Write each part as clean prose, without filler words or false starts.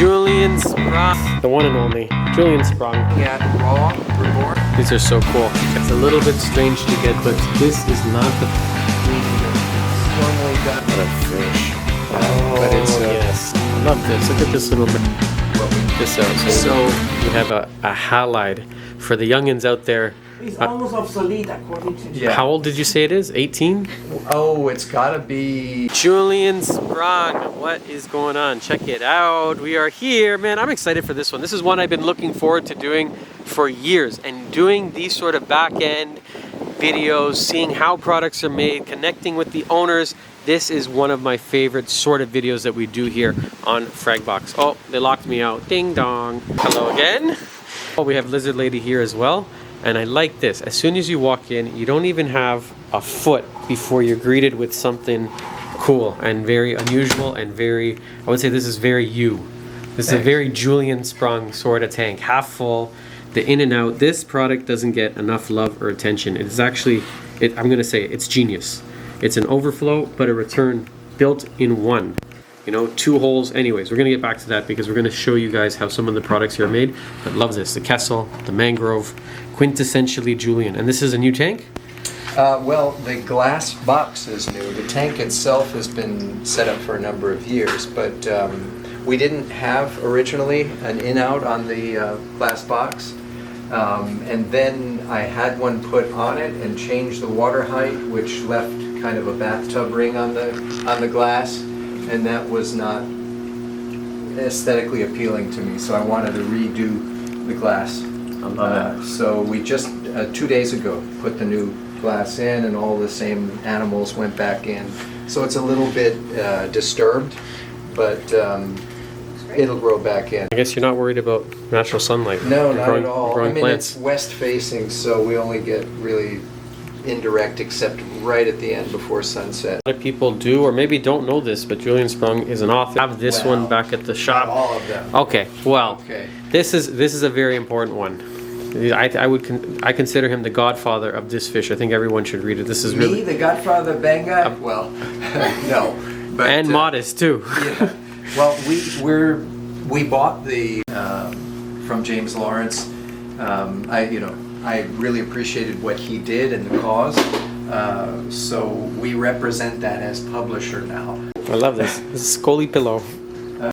Julian Sprung. The one and only. Julian Sprung. Yeah, raw, reborn. These are so cool. It's a little bit strange to get, but this is not the... Normally done. What a fish. Oh, but it's yes. I love this. Look at this little bit. This out. So we have a halide for the youngins out there. It's almost obsolete according to... Yeah. How old did you say it is? 18? Oh, it's gotta be... Julian Sprung. What is going on? Check it out. We are here. Man, I'm excited for this one. This is one I've been looking forward to doing for years. And doing these sort of back-end videos, seeing how products are made, connecting with the owners. This is one of my favorite sort of videos that we do here on Fragbox. Oh, they locked me out. Ding dong. Hello again. Oh, we have Lizard Lady here as well. And I like this. As soon as you walk in, you don't even have a foot before you're greeted with something cool and very unusual and very, I would say this is very you. This is a very Julian Sprung sort of tank. Half full, the in and out. This product doesn't get enough love or attention. It is actually, I'm going to say it's genius. It's an overflow, but a return built in one. You know, 2 holes. Anyways, we're going to get back to that because we're going to show you guys how some of the products here are made. But love this. The Kessel, the Mangrove, quintessentially Julian. And this is a new tank? Well, the glass box is new. The tank itself has been set up for a number of years, but we didn't have originally an in-out on the glass box. And then I had one put on it and changed the water height, which left kind of a bathtub ring on the glass, and that was not aesthetically appealing to me, so I wanted to redo the glass. I love it. So we just 2 days ago put the new glass in, and all the same animals went back in. So it's a little bit disturbed, but it'll grow back in. I guess you're not worried about natural sunlight. No, not at all. Growing I mean, plants. it's west facing, so we only get really indirect except right at the end before sunset. A lot of people do or maybe don't know this, but Julian Sprung is an author. I have this one back at the shop. Not all of them. Okay, well, Okay. this is a very important one. I consider him the godfather of this fish. I think everyone should read it. This is Me, really the Godfather Banga? Well, no. But, and modest too. Yeah. Well, we bought the from James Lawrence. I really appreciated what he did and the cause. So we represent that as publisher now. I love this. This is Scully pillow.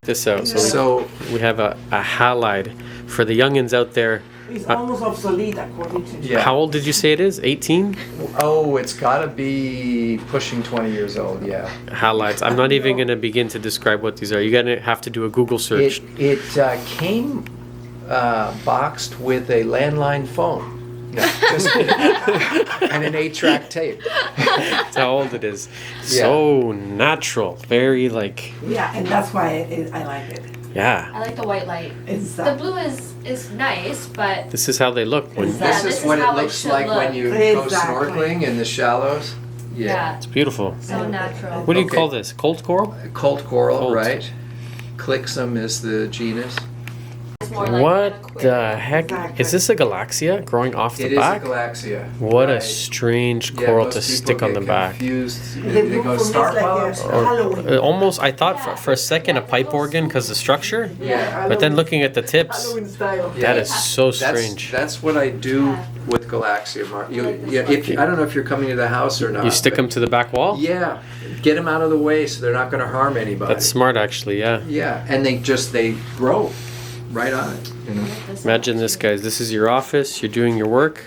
This out. So we have a halide for the youngins out there. It's almost obsolete according to... Yeah. How old did you say it is? 18? Oh, it's got to be pushing 20 years old, yeah. Halides. I'm not even going to begin to describe what these are. You're going to have to do a Google search. It came boxed with a landline phone. No, just kidding. And an 8-track tape. That's how old it is. So natural. Very like... Yeah, and that's why I like it. Yeah. I like the white light. Exactly. The blue is nice, but This is how they look. When Exactly. This this is is what it how it looks should like look. when you go Exactly. snorkeling in the shallows. yeah, It's beautiful. so natural. What do you Okay. call this? Cold coral? Cold coral, Cold. right? Clixum is the genus. It's more like What an the aquarium. heck? Exactly. Is this a galaxia growing off It the is back? a galaxia. What a right. strange Yeah, coral most to people stick on get the back. confused. The They blue go for me is star like pops. a Halloween. Almost, I thought for a second a pipe organ because the structure, Yeah. but then looking at the tips, Halloween style. Yeah. that is so strange. That's what I do Yeah. with Galaxia, Mark. I like this Yeah, one. if I don't know if you're coming to the house or not. You stick but- them to the back wall? Yeah, get them out of the way so they're not going to harm anybody. That's smart actually, yeah. Yeah, and they grow right on it. You know. Imagine this, guys. This is your office. You're doing your work.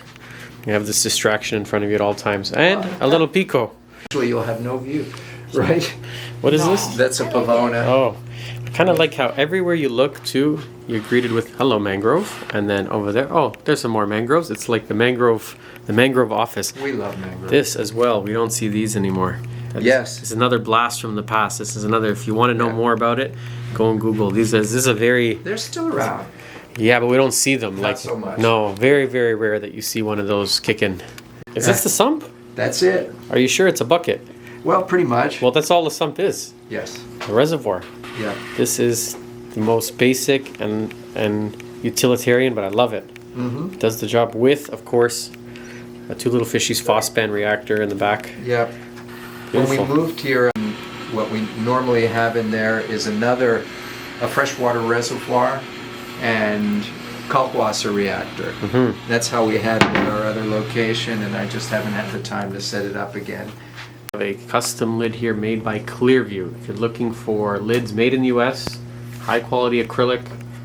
You have this distraction in front of you at all times. And a little pico. Actually, you'll have no view, right? What is this? That's a pavona. Oh, I kind of like how everywhere you look, too, you're greeted with "Hello, mangrove," and then over there, oh, there's some more mangroves. It's like the mangrove office. We love mangrove. This as well. We don't see these anymore. Yes. It's another blast from the past. This is another. If you want to know Yeah. more about it, go and Google. This is a very They're still around. yeah, but we don't see them. Not like so much. No, very very rare that you see one of those kicking. Is this the sump? That's it. Are you sure it's a bucket? Well, pretty much. Well, that's all the sump is. Yes. A reservoir. Yeah. This is the most basic and utilitarian, but I love it. Mm-hmm. Does the job with, of course, a 2 little fishies phosphane reactor in the back. Yeah. When we Beautiful. moved here, what we normally have in there is another a freshwater reservoir and Kalkwasser reactor. That's how we had it at our other location, and I just haven't had the time to set it up again. A custom lid here made by Clearview. If you're looking for lids made in the US, high quality acrylic,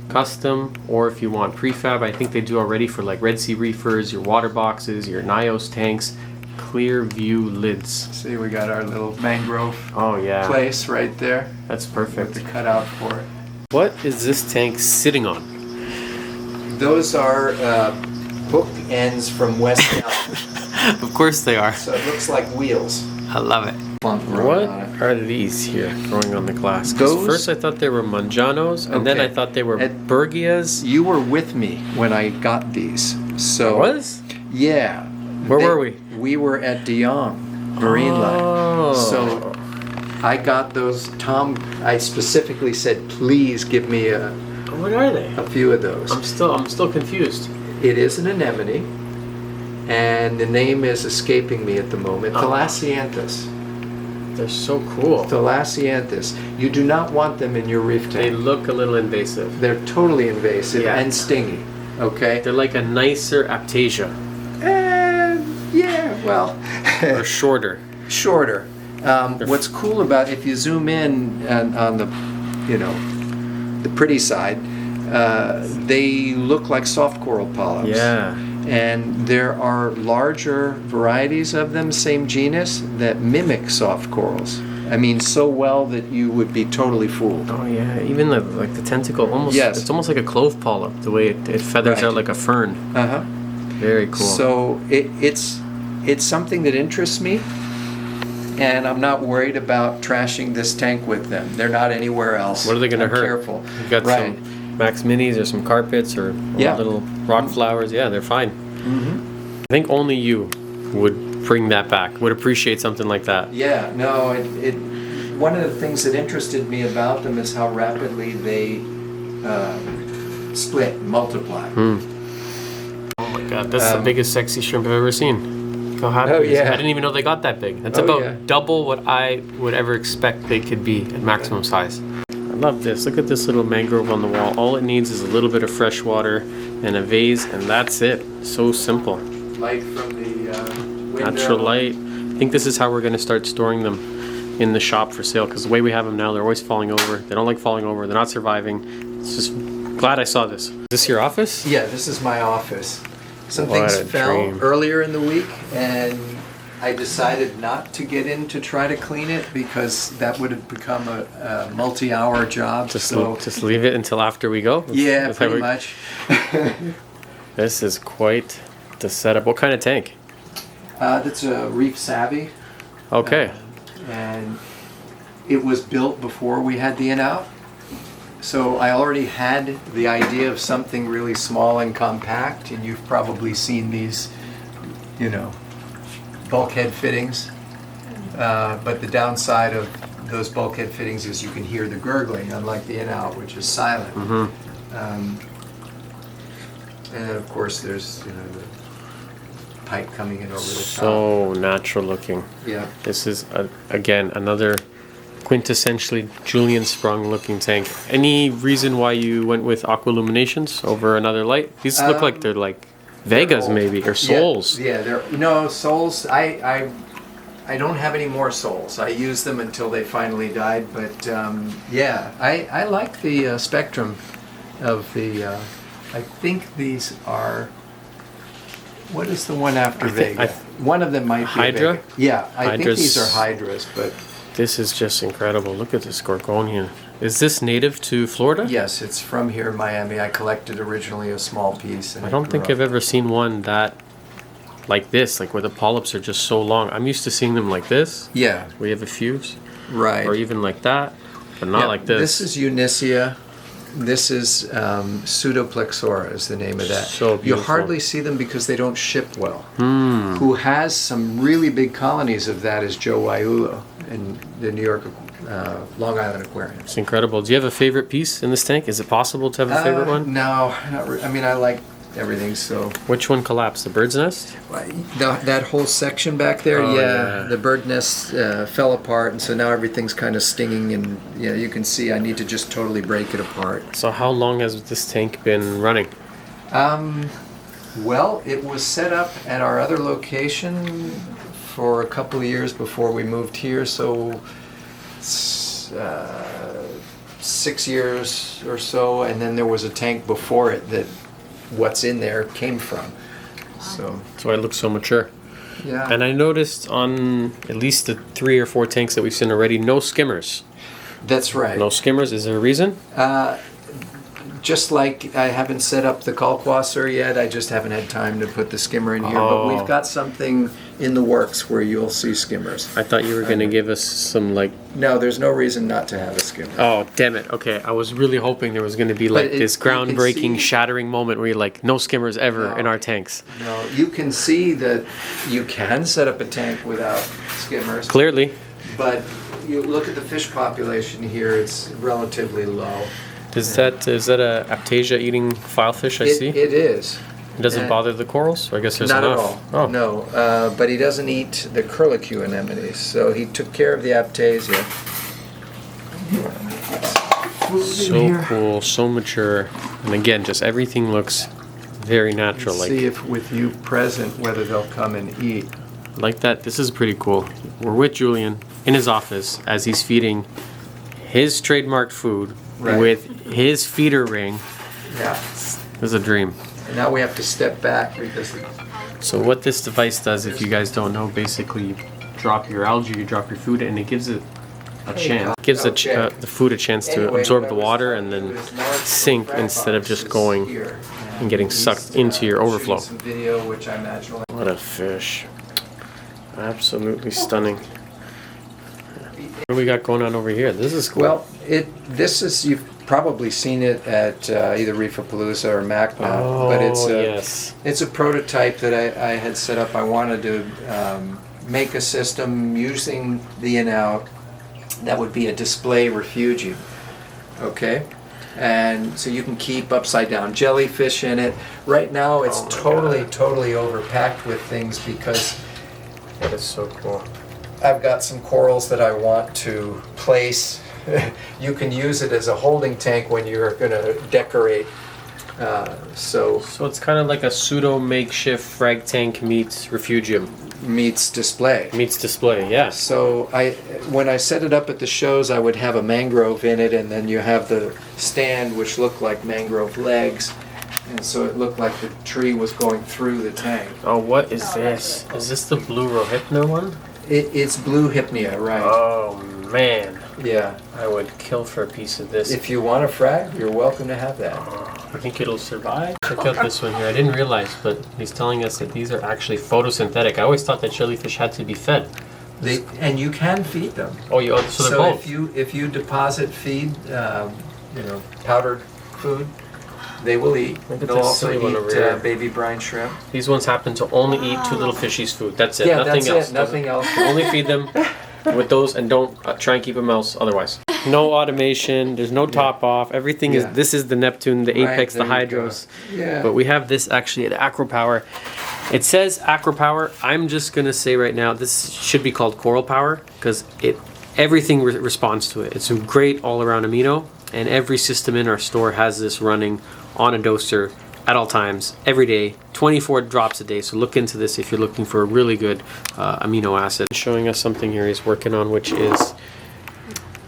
custom, or if you want prefab, I think they do already for like Red Sea reefers, your water boxes, your Nios tanks. Clearview lids. See, we got our little mangrove Oh yeah, place right there. that's With perfect. the cutout for it. What is this tank sitting on? Those are hook ends from West Elm. Of course they are. So it looks like wheels. I love it. Plunk What growing on it. are these here growing on the glass? 'Cause Those- first I thought they were Manjanos, and then Okay. I thought they were At- Bergias. You were with me when I got these. So Was? yeah. Where were we? We were at De Jong, Marine Oh. Line. So I got those. Tom, I specifically said, please give me a What are they? few of those. I'm still confused. It is an anemone, and the name is escaping me at the moment. Oh. Thalassianthus. They're so cool. Thalassianthus. You do not want them in your reef They tank. look a little invasive. They're totally invasive Yeah. and stingy. Okay? They're like a nicer Aptasia, Yeah, well, or shorter. shorter. What's cool about if you zoom in on the, you know, the pretty side, they look like soft coral polyps. Yeah. And there are larger varieties of them, same genus, that mimic soft corals. I mean, so well that you would be totally fooled. Oh yeah. Even the the tentacle, almost. Yes. It's almost like a clove polyp. The way it feathers Right. out like a fern. Uh-huh. Very cool. So it's something that interests me, and I'm not worried about trashing this tank with them. They're not anywhere else. What are they going to I'm hurt? Careful. You've got Right. some Max Minis or some carpets or Yeah. little rock flowers. Yeah, they're fine. Mm-hmm. I think only you would bring that back. Would appreciate something like that. Yeah, no, one of the things that interested me about them is how rapidly they split, multiply. Oh my god, that's the biggest sexy shrimp I've ever seen. Look how happy Oh, he is. yeah. I didn't even know they got that big. That's Oh, about yeah. double what I would ever expect they could be at maximum size. I love this. Look at this little mangrove on the wall. All it needs is a little bit of fresh water and a vase, and that's it. So simple. Light from the window. Natural light. I think this is how we're going to start storing them in the shop for sale, because the way we have them now, they're always falling over. They don't like falling over. They're not surviving. It's just glad I saw this. Is this your office? Yeah, this is my office. Some What things a fell dream. earlier in the week, and I decided not to get in to try to clean it because that would have become a multi-hour job. Just leave it until after we go? Yeah, That's how pretty we- much. This is quite the setup. What kind of tank? That's a Reef Savvy, Okay. and it was built before we had the in-out. So I already had the idea of something really small and compact, and you've probably seen these, you know, bulkhead fittings. But the downside of those bulkhead fittings is you can hear the gurgling, unlike the in-out, which is silent. And then of course there's, you know, the pipe coming in over the top. So natural looking. Yeah. This is, again, another quintessentially Julian Sprung looking tank. Any reason why you went with aqualuminations over another light? These look like they're like Vegas maybe, or Souls. Yeah, they're no Souls. I don't have any more Souls. I used them until they finally died. But yeah, I like the spectrum of the. I think these are. What is the one after Vega? One of them might be Hydra? Vega. Yeah, I think Hydras. these are Hydras, but This is just incredible. Look at this Gorgonia. Is this native to Florida? yes, it's from here in Miami. I collected originally a small piece. And I it don't grew think up. I've ever seen one that like this, like where the polyps are just so long. I'm used to seeing them like this. Yeah, We have a fuse, right. or even like that, but not Yeah, like this. This is Unicea. This is Pseudoplexora is the name of that. So you beautiful. hardly see them because they don't ship well. Who has some really big colonies of that is Joe Waiulo in the New York, Long Island Aquarium. It's incredible. Do you have a favorite piece in this tank? Is it possible to have a favorite one? No, not I mean, I like everything. So Which one collapsed? The bird's nest? that whole section back there, Oh, yeah, yeah. the bird nest fell apart, and so now everything's kind of stinging, and yeah, you can see I need to just totally break it apart. So how long has this tank been running? Well, it was set up at our other location for a couple of years before we moved here, so 6 years or so, and then there was a tank before it that what's in there came from. So That's why it looks so mature. yeah, And I noticed on at least the 3 or 4 tanks that we've seen already, no skimmers. that's right. No skimmers. Is there a reason? Just like I haven't set up the kalkwasser yet, I just haven't had time to put the skimmer in here. But Oh. we've got something in the works where you'll see skimmers. I thought you were going to give us some like... No, there's no reason not to have a skimmer. Oh, damn it. Okay, I was really hoping there was going to be like But this you can groundbreaking, see- shattering moment where you're like, no skimmers ever No. in our tanks. No, you can see that you can set up a tank without skimmers, Clearly. but you look at the fish population here, it's relatively low. Is that a aptasia eating filefish I see? It is. Does it and- body the corals? Or I guess there's Not enough. at all. Oh. No, but he doesn't eat the curlicue anemones, so he took care of the aptasia. So cool, so mature. And again, just everything looks very natural. See if with you present whether they'll come and eat. Like that. This is pretty cool. We're with Julian in his office as he's feeding his trademarked food Right. with his feeder ring. Yeah. This is a dream. And now we have to step back because So what this device does, if you guys don't know, basically you drop your algae, you drop your food, and it gives it a chance. Gives the food a chance to Anyway, absorb what the I was water telling and you then is now it's sink the instead of just red going box is here. and getting He's, sucked into your shooting overflow. Some video, which I imagine will- What a fish. Absolutely stunning. What do we got going on over here? This is cool. Well, this is, you've probably seen it at either Reefapalooza or MACNA, but yes. it's a prototype that I had set up. I wanted to make a system using the in-out that would be a display refugium, okay? And so you can keep upside down jellyfish in it. Right now it's Oh my totally God. overpacked with things because That is so cool. I've got some corals that I want to place. You can use it as a holding tank when you're going to decorate. So So it's kind of like a pseudo makeshift frag tank meets refugium. meets display. Meets display, yes. So when I set it up at the shows, I would have a mangrove in it, and then you have the stand, which looked like mangrove legs, and so it looked like the tree was going through the tank. Oh, what is this? Is this the blue rohypnol one? It's blue hypnea, right? Oh, man. Yeah. I would kill for a piece of this. If you want a frag, you're welcome to have that. I think it'll survive. Check out this one here. I didn't realize, but he's telling us that these are actually photosynthetic. I always thought that jellyfish had to be fed. And you can feed them. Oh, so they're So both. if you deposit feed, powdered food, they will eat. Look at They'll this also silly one over here. eat baby brine shrimp. These ones happen to only eat 2 little fishies' food. That's it. Yeah, Nothing that's else. it. Nothing else. Only feed them with those, and don't try and keep them else otherwise. No automation. There's no top off. Everything Yeah. This is the Neptune, the Right, Apex, the there you go. Hydros. Yeah. But we have this actually at AquaPower. It says AquaPower. I'm just gonna say right now, this should be called Coral Power because everything responds to it. It's a great all-around amino, and every system in our store has this running on a doser at all times, every day, 24 drops a day. So look into this if you're looking for a really good amino acid. Showing us something here he's working on, which is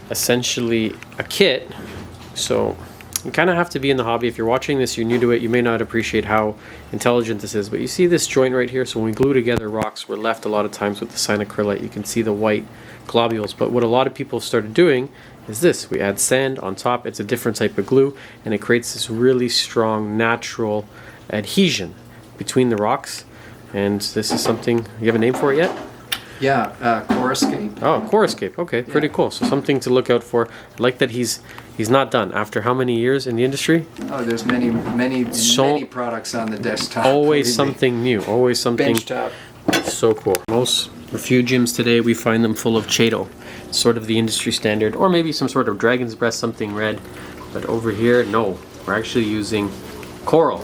essentially a kit. So you kind of have to be in the hobby. If you're watching this, you're new to it, you may not appreciate how intelligent this is. But you see this joint right here? So when we glue together rocks, we're left a lot of times with the cyanocrylate. You can see the white globules. But what a lot of people have started doing is this. We add sand on top. It's a different type of glue, and it creates this really strong natural adhesion between the rocks. And this is something, you have a name for it yet? Yeah, Coruscate. Oh, Coruscape. Okay, pretty Yeah. cool. So something to look out for. I like that he's not done. After how many years in the industry? Oh, there's many products on the desktop. Always Believe me. something new. Always something Benchtop. so cool. Most refugiums today, we find them full of chaeto, sort of the industry standard, or maybe some sort of dragon's breast, something red. But over here, no. We're actually using coral.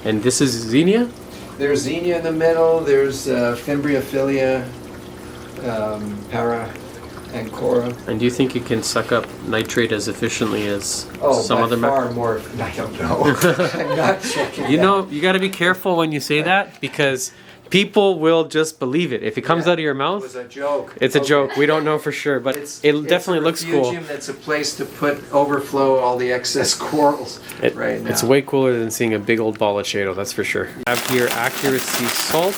And this is Xenia? There's Xenia in the middle, there's Fimbriophilia, Para, and Cora. And do you think you can suck up nitrate as efficiently as some by other far more. I don't know. I'm not checking. You know, you got to be careful when you say that, because people will just believe it. If it comes out of your It mouth, was a joke. it's a joke. We don't know for sure, but it definitely looks cool. Refugium, that's a place to put overflow all the excess corals right now. It's way cooler than seeing a big old ball of Shado, that's for sure. I have here Accuracy Salt.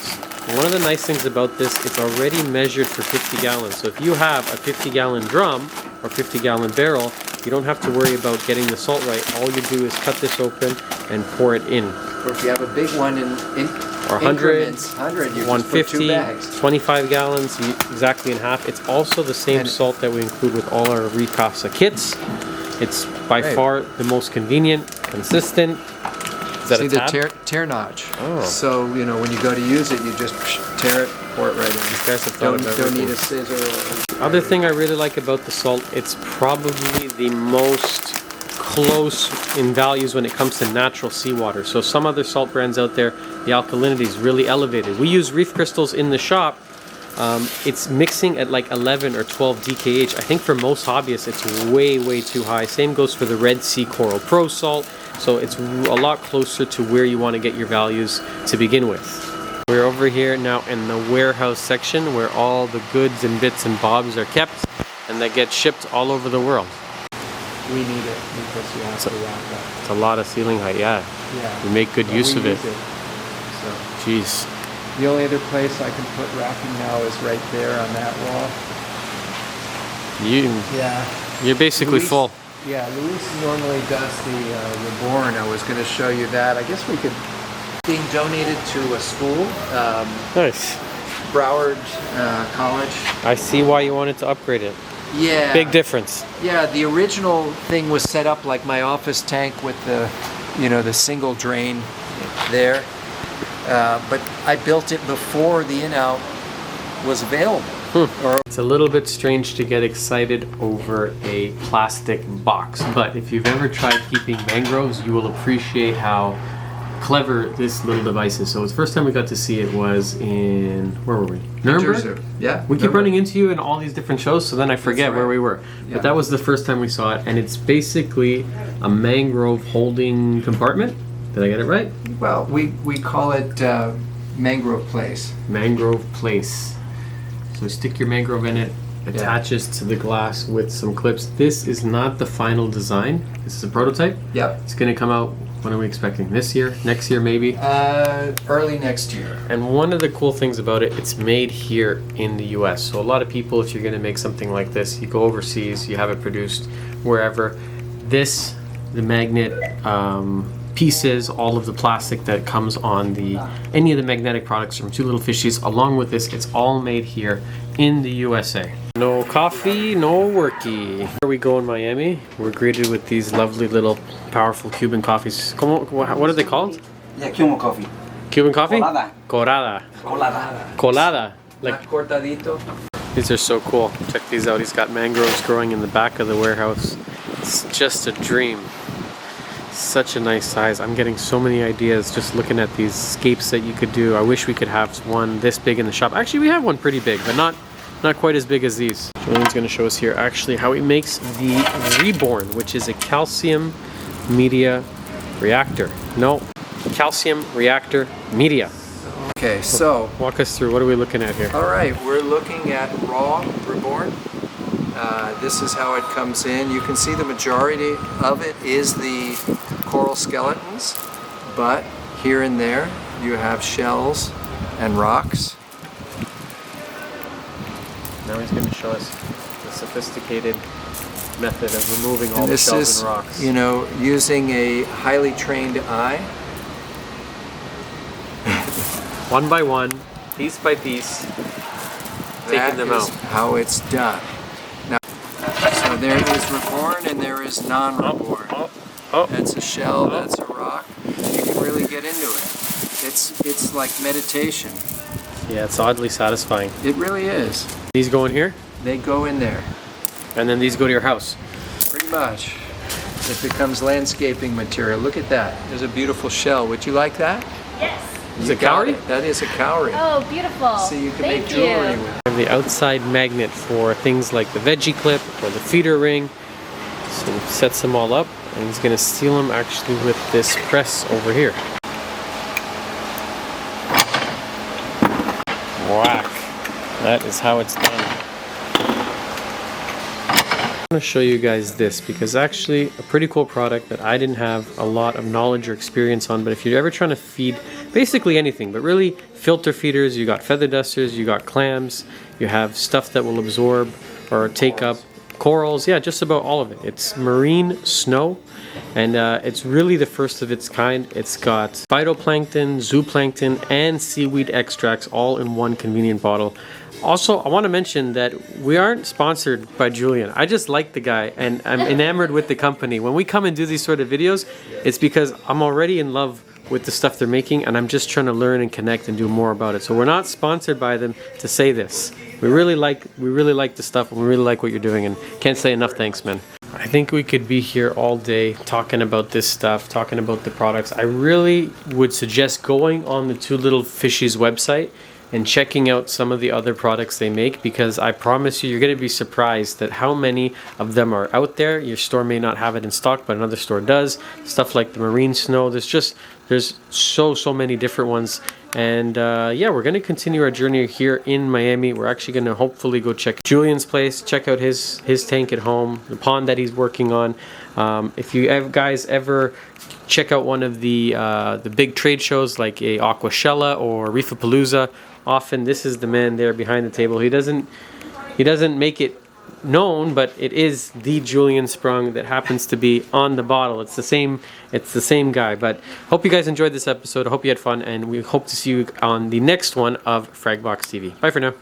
One of the nice things about this, it's already measured for 50 gallons. So if you have a 50-gallon drum or 50-gallon barrel, you don't have to worry about getting the salt right. All you do is cut this open and pour it in. Or if you have a big one in Or 100, increments, 100, you just put 150, 2 bags. 25 gallons, exactly in half. It's also the same And- salt that we include with all our Recasa kits. It's by Right. far the most convenient, consistent. Is that See a the tab? tear notch. Oh. So, you know, when you go to use it, you just tear it, pour it right in. These guys have thought Don't, about don't need everything. a scissor. Other thing I really like about the salt, it's probably the most close in values when it comes to natural seawater. So some other salt brands out there, the alkalinity is really elevated. We use reef crystals in the shop. It's mixing at like 11 or 12 DKH. I think for most hobbyists it's way too high. Same goes for the Red Sea Coral Pro Salt. So it's a lot closer to where you want to get your values to begin with. We're over here now in the warehouse section where all the goods and bits and bobs are kept and they get shipped all over the world. We need it because you have to wrap that. It's a lot of ceiling height, yeah. Yeah. We make good But use we of it. use So Jeez. the only other place I can put wrapping now is right there on that wall. Yeah. You're basically Luis- full. Yeah, Luis normally does the reborn. I was going to show you that. I guess we could. Being donated to a school, Nice. Broward College. I see why you wanted to upgrade it. Yeah. Big difference. Yeah, the original thing was set up like my office tank with the, you know, the single drain there. But I built it before the in-out was available. Or It's a little bit strange to get excited over a plastic box, but if you've ever tried keeping mangroves, you will appreciate how clever this little device is. So the first time we got to see it was in, where were we? Nuremberg? Jersey. Yeah. We keep running into you in all these different shows, so then I forget right. where we were. Yeah. But that was the first time we saw it, and it's basically a mangrove holding compartment. Did I get it right? Well, we call it Mangrove Place. Mangrove place. So stick your mangrove in it, attaches to the glass with some clips. This is not the final design. This is a prototype. Yep. It's going to come out, when are we expecting? This year? Next year maybe? Early next year. And one of the cool things about it, it's made here in the US. So a lot of people, if you're going to make something like this, you go overseas, you have it produced wherever. This, the magnet pieces, all of the plastic that comes on any of the magnetic products from Two Little Fishies, along with this, it's all made here in the USA. No coffee, no worky. Here we go in Miami. We're greeted with these lovely little powerful Cuban coffees. What are they called? Yeah, Cuban coffee. Cuban coffee? Colada. Colada. Colada. Colada. Like cortadito. These are so cool. Check these out. He's got mangroves growing in the back of the warehouse. It's just a dream. Such a nice size. I'm getting so many ideas just looking at these scapes that you could do. I wish we could have one this big in the shop. Actually, we have one pretty big, but not quite as big as these. Julian's going to show us here actually how he makes the Reborn, which is a calcium media reactor. No, calcium reactor media. Okay, so Walk us through. What are we looking at here? all right, we're looking at raw reborn. This is how it comes in. You can see the majority of it is the coral skeletons, but here and there you have shells and rocks. Now he's going to show us the sophisticated method of removing all And the this shells is, and rocks. you know, using a highly trained eye. One by one, piece by piece, taking That them is out. how it's done. Now, so there is reborn and there is non-reborn. Oh, That's a shell, that's a rock. You can really get into it. It's like meditation. yeah, it's oddly satisfying. It really is. These go in here, They go in there, and then these go to your house. pretty much. It becomes landscaping material. Look at that. There's a beautiful shell. Would you like that? Yes. Is You it got cowrie? That is a cowrie. Oh, beautiful. See, you can Thank make jewelry you. with it. I have the outside magnet for things like the veggie clip or the feeder ring. So he sets them all up, and he's gonna seal them actually with this press over here. Whack. That is how it's done. I'm going to show you guys this because actually a pretty cool product that I didn't have a lot of knowledge or experience on, but if you're ever trying to feed basically anything, but really filter feeders, you got feather dusters, you got clams, you have stuff that will absorb or take up corals, yeah, just about all of it. It's marine snow, and it's really the first of its kind. It's got phytoplankton, zooplankton, and seaweed extracts all in one convenient bottle. Also, I want to mention that we aren't sponsored by Julian. I just like the guy and I'm enamored with the company. When we come and do these sort of videos, it's because I'm already in love with the stuff they're making and I'm just trying to learn and connect and do more about it. So we're not sponsored by them to say this. We really like the stuff and we really like what you're doing, and can't say enough thanks, man. I think we could be here all day talking about this stuff, talking about the products. I really would suggest going on the Two Little Fishies website and checking out some of the other products they make, because I promise you, you're going to be surprised at how many of them are out there. Your store may not have it in stock, but another store does. Stuff like the marine snow. There's so many different ones. And yeah, we're going to continue our journey here in Miami. We're actually going to hopefully go check Julian's place, check out his tank at home, the pond that he's working on. If you guys ever check out one of the big trade shows like a Aquashella or Reefapalooza, often this is the man there behind the table. He doesn't make it known, but it is the Julian Sprung that happens to be on the bottle. It's the same guy. But hope you guys enjoyed this episode. I hope you had fun, and we hope to see you on the next one of Fragbox TV. Bye for now.